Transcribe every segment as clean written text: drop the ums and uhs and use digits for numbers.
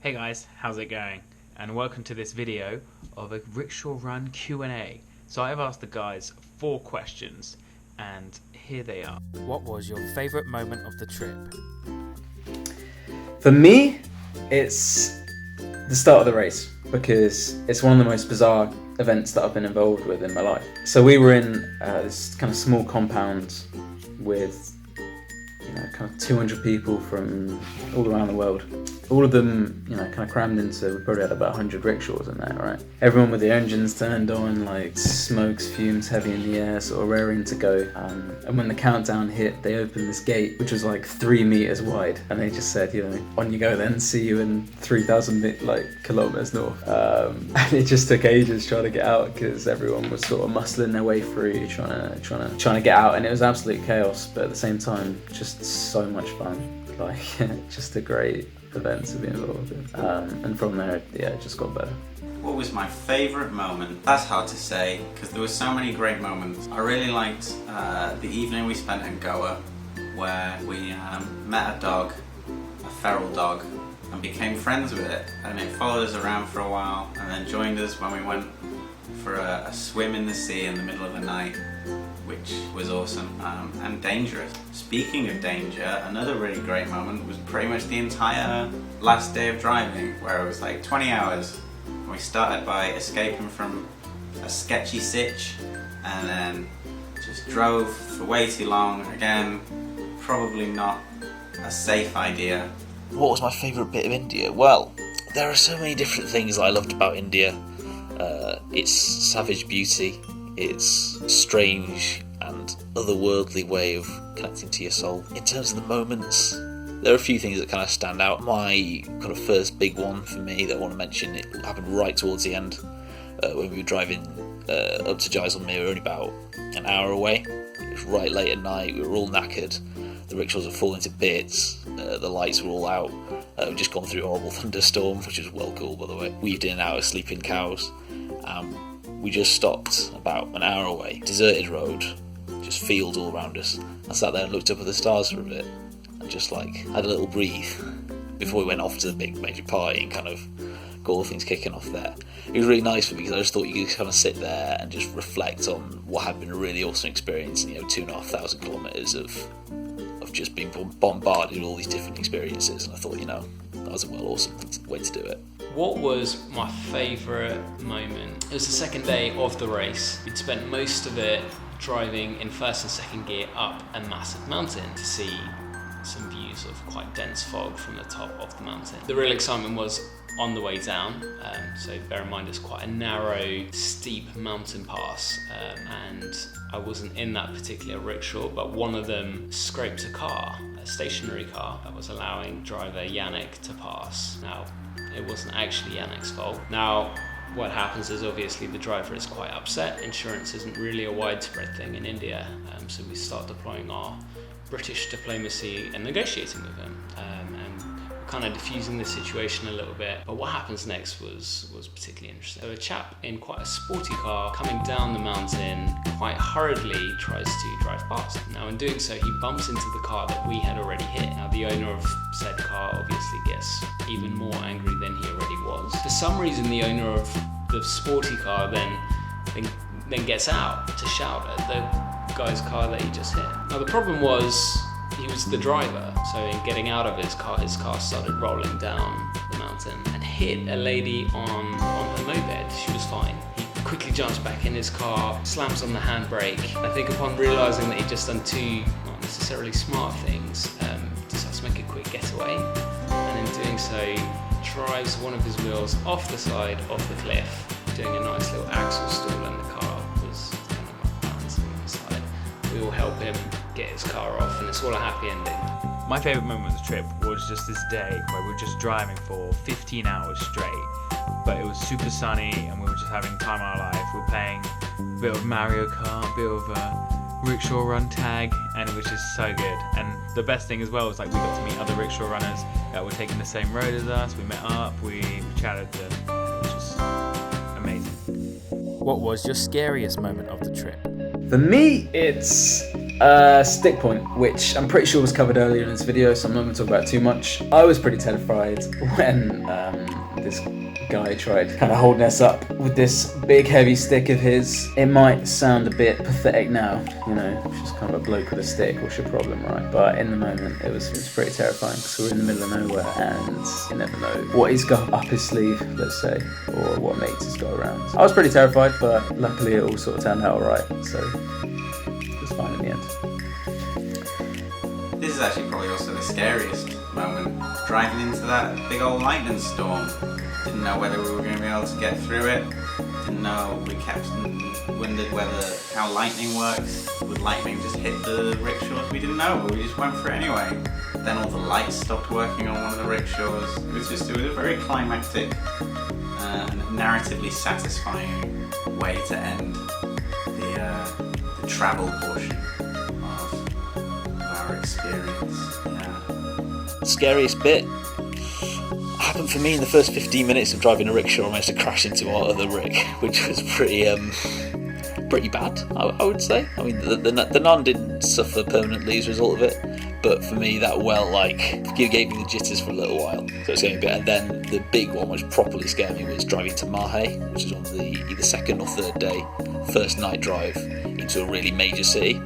Hey guys, how's it going? And welcome to this video of a Rickshaw Run Q&A. So I've asked the guys 4 questions and here they are. What was your favourite moment of the trip? For me, it's the start of the race because it's one of the most bizarre events that I've been involved with in my life. So we were in this kind of small compound with kind of 200 people from all around the world. All of them, kind of crammed into, we probably had about 100 rickshaws in there, right? Everyone with their engines turned on, like smokes, fumes heavy in the air, sort of raring to go. And when the countdown hit, they opened this gate, which was like 3 meters wide. And they just said, on you go then, see you in 3,000 kilometers north. And it just took ages trying to get out because everyone was sort of muscling their way through, trying to get out. And it was absolute chaos, but at the same time, just so much fun. Just a great event to be involved in. And from there, it just got better. What was my favourite moment? That's hard to say because there were so many great moments. I really liked the evening we spent in Goa where we met a dog, a feral dog, and became friends with it. And it followed us around for a while and then joined us when we went for a swim in the sea in the middle of the night, which was awesome and dangerous. Speaking of danger, another really great moment was pretty much the entire last day of driving, where it was like 20 hours. We started by escaping from a sketchy sitch and then just drove for way too long. Again, probably not a safe idea. What was my favourite bit of India? Well, there are so many different things I loved about India. Its savage beauty, its strange and otherworldly way of connecting to your soul. In terms of the moments, there are a few things that kind of stand out. My kind of first big one for me that I want to mention, it happened right towards the end when we were driving up to Jaisalmer, only about an hour away. It was right late at night, we were all knackered, the rickshaws were falling to bits, the lights were all out. We'd just gone through a horrible thunderstorm, which was well cool by the way, weaved in and out of sleeping cows. We just stopped about an hour away, deserted road, just fields all around us. I sat there and looked up at the stars for a bit and just had a little breathe before we went off to the big major party and kind of got all things kicking off there. It was really nice for me because I just thought you could kind of sit there and just reflect on what had been a really awesome experience in 2,500 kilometres of just being bombarded with all these different experiences, and I thought that was a awesome way to do it. What was my favourite moment? It was the second day of the race. We'd spent most of it driving in first and second gear up a massive mountain to see some views of quite dense fog from the top of the mountain. The real excitement was on the way down, so bear in mind it's quite a narrow, steep mountain pass, and I wasn't in that particular rickshaw, but one of them scraped a car, a stationary car, that was allowing driver Yannick to pass. Now, it wasn't actually Yannick's fault. Now, what happens is obviously the driver is quite upset. Insurance isn't really a widespread thing in India, so we start deploying our British diplomacy and negotiating with him, and kind of diffusing the situation a little bit. But what happens next was particularly interesting. So a chap in quite a sporty car coming down the mountain quite hurriedly tries to drive past. Now in doing so, he bumps into the car that we had already hit. Now the owner of said car obviously gets even more angry than he already was. For some reason, the owner of the sporty car then gets out to shout at the guy's car that he just hit. Now the problem was, he was the driver, so in getting out of his car started rolling down the mountain and hit a lady on her moped. She was fine. He quickly jumps back in his car, slams on the handbrake. I think upon realising that he'd just done 2 not necessarily smart things, decides to make a quick getaway, and in doing so, drives one of his wheels off the side of the cliff, doing a nice little axle stall, and the car was kind of balancing on the side. We all help him get his car off, and it's all a happy ending. My favourite moment of the trip was just this day where we were just driving for 15 hours straight, but it was super sunny and we were just having time of our life. We were playing a bit of Mario Kart, a bit of Rickshaw Run tag, and it was just so good. And the best thing as well was we got to meet other rickshaw runners that were taking the same road as us. We met up, we chatted to them, which was amazing. What was your scariest moment of the trip? For me, it's Stick point, which I'm pretty sure was covered earlier in this video, so I'm not going to talk about it too much. I was pretty terrified when this guy tried kind of holding us up with this big heavy stick of his. It might sound a bit pathetic now, you know, just kind of a bloke with a stick, what's your problem, right? But in the moment it was pretty terrifying because we were in the middle of nowhere and you never know what he's got up his sleeve, let's say, or what mates he's got around. I was pretty terrified, but luckily it all sort of turned out alright, so it was fine in the end. This is actually probably also the scariest moment. Driving into that big old lightning storm. Didn't know whether we were going to be able to get through it. Didn't know, we kept wondered how lightning works. Would lightning just hit the rickshaws? We didn't know, but we just went for it anyway. Then all the lights stopped working on one of the rickshaws. It was a very climactic and narratively satisfying way to end the travel portion of our experience. Yeah. Scariest bit happened for me in the first 15 minutes of driving a rickshaw. I managed to crash into our other rick, which was pretty bad, I would say. I mean, the nun didn't suffer permanently as a result of it, but for me that gave me the jitters for a little while. So it's going a bit, and then the big one which properly scared me was driving to Mahe, which is on the either second or third day, first night drive into a really major city.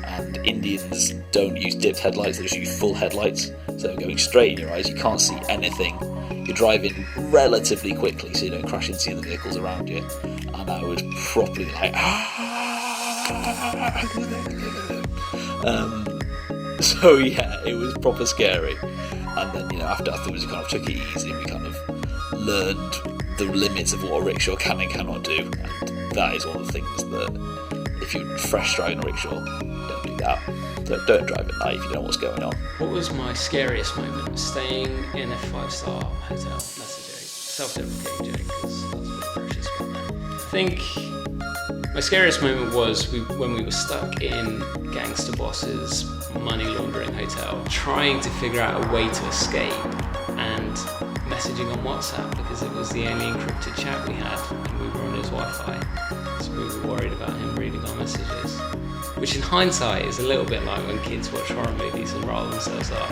And Indians don't use dipped headlights, they just use full headlights, so going straight in your eyes, you can't see anything. You're driving relatively quickly so you don't crash into the other vehicles around you, and I was properly like so yeah, it was proper scary. And then, you know, afterwards we kind of took it easy, we kind of learned the limits of what a rickshaw can and cannot do, and that is one of the things that if you're fresh driving a rickshaw, don't do that. Don't drive at night if you don't know what's going on. What was my scariest moment? Staying in a 5-star hotel. That's a joke. Self-deprecating joke, because that was a bit precious, wasn't it? I think my scariest moment was when we were stuck in gangster bosses' money laundering hotel, trying to figure out a way to escape and messaging on WhatsApp because it was the only encrypted chat we had and we were on his Wi-Fi. So we were worried about him reading our messages. Which in hindsight is a little bit like when kids watch horror movies and roll themselves up.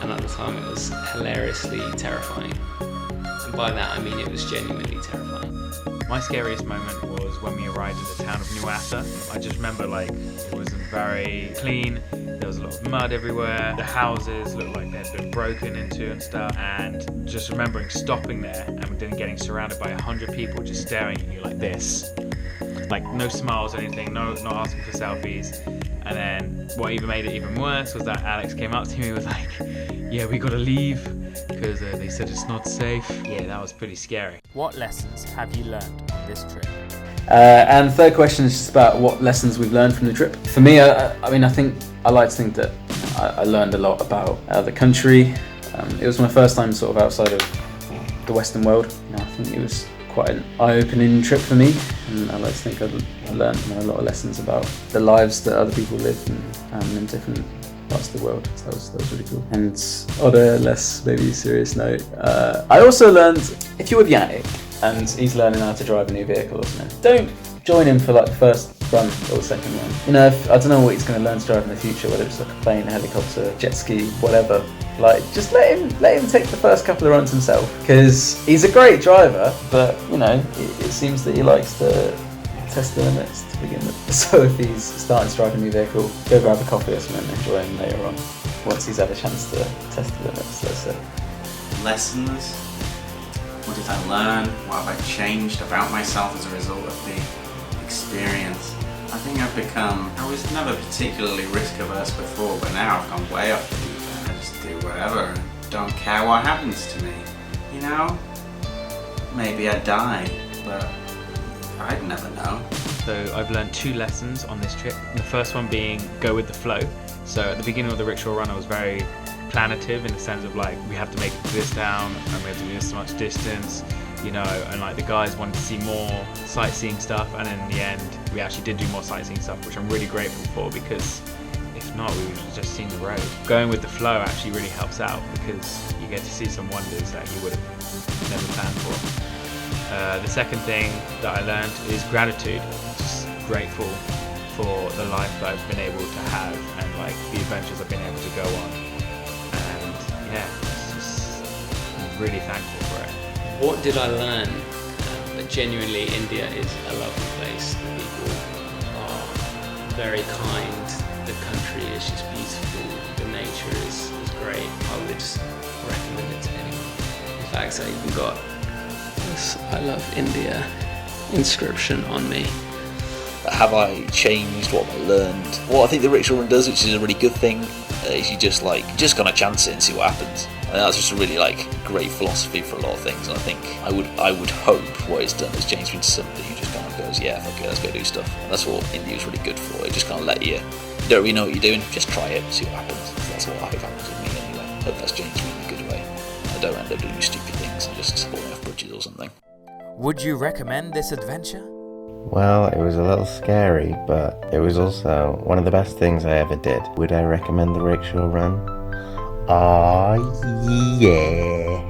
And at the time it was hilariously terrifying. And by that I mean it was genuinely terrifying. My scariest moment was when we arrived at the town of Nuwasa. I just remember it wasn't very clean. There was a lot of mud everywhere. The houses looked like they'd been broken into and stuff. And just remembering stopping there and then getting surrounded by 100 people just staring at you like this. Like no smiles or anything, not asking for selfies. And then what even made it even worse was that Alex came up to me and was like, yeah, we gotta leave because they said it's not safe. Yeah, that was pretty scary. What lessons have you learned on this trip? And the third question is just about what lessons we've learned from the trip. For me, I like to think that I learned a lot about the country. It was my first time sort of outside of the Western world. You know, I think it was quite an eye-opening trip for me, and I like to think I learned a lot of lessons about the lives that other people live in different parts of the world. So that was really cool. And on a less maybe serious note, I also learned if you're with Yannick and he's learning how to drive a new vehicle or something, don't join him for the first run or the second run. You know, I don't know what he's going to learn to drive in the future, whether it's like a plane, a helicopter, jet ski, whatever. Just let him take the first couple of runs himself, because he's a great driver, but you know, it seems that he likes to test the limits to begin with. So if he's starting to drive a new vehicle, go grab a coffee or something and enjoy him later on, once he's had a chance to test the limits, let's say. Lessons. What did I learn? What have I changed about myself as a result of the experience? I think I was never particularly risk averse before, but now I've gone way off the deep end. I just do whatever and don't care what happens to me. You know? Maybe I die, but I'd never know. So I've learned 2 lessons on this trip. The first one being go with the flow. So at the beginning of the rickshaw run I was very planative in the sense of we have to make it to this town and we have to do this much distance, you know, and the guys wanted to see more sightseeing stuff, and in the end we actually did do more sightseeing stuff, which I'm really grateful for, because if not we would have just seen the road. Going with the flow actually really helps out because you get to see some wonders that you would have never planned for. The second thing that I learned is gratitude. Just grateful for the life that I've been able to have and like the adventures I've been able to go on. And yeah, I'm really thankful for it. What did I learn? That genuinely India is a lovely place. The people are very kind. The country is just beautiful. The nature is great. I would recommend it to anyone. In fact, I even got this "I love India" inscription on me. Have I changed? What have I learned? What I think the rickshaw run does, which is a really good thing, is you just kind of chance it and see what happens. And that's just a really great philosophy for a lot of things. And I think I would hope what it's done is changed me to somebody who just kind of goes, yeah, fuck it, let's go do stuff. And that's what India's really good for. It just kind of let you don't really know what you're doing, just try it, see what happens. That's what I hope happens with me anyway. I hope that's changed me in a good way. I don't end up doing stupid things and just falling off bridges or something. Would you recommend this adventure? Well, it was a little scary, but it was also one of the best things I ever did. Would I recommend the rickshaw run? Yeah.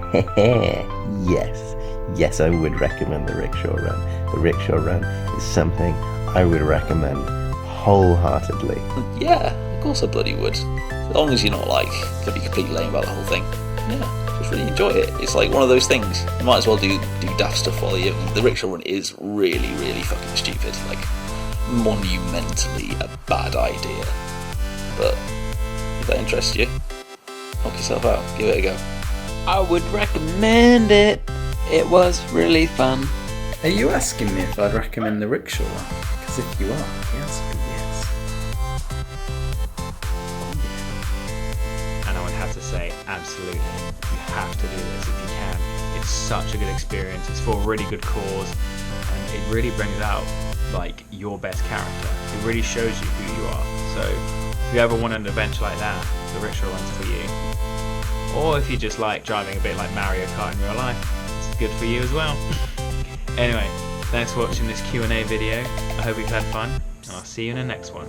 Yes, I would recommend the rickshaw run. The rickshaw run is something I would recommend wholeheartedly. Yeah, of course I bloody would. As long as you're not gonna be completely lame about the whole thing. Yeah, just really enjoy it. It's like one of those things. You might as well do daft stuff while you. The rickshaw run is really, really fucking stupid. Monumentally a bad idea. But if that interests you, knock yourself out. Give it a go. I would recommend it. It was really fun. Are you asking me if I'd recommend the rickshaw run? Because if you are, the answer is yes. And I would have to say, absolutely, you have to do this if you can. It's such a good experience. It's for a really good cause, and it really brings out your best character. It really shows you who you are. So if you ever want an adventure like that, the rickshaw run's for you. Or if you just like driving a bit like Mario Kart in real life, it's good for you as well. Anyway, thanks for watching this Q&A video. I hope you've had fun, and I'll see you in the next one.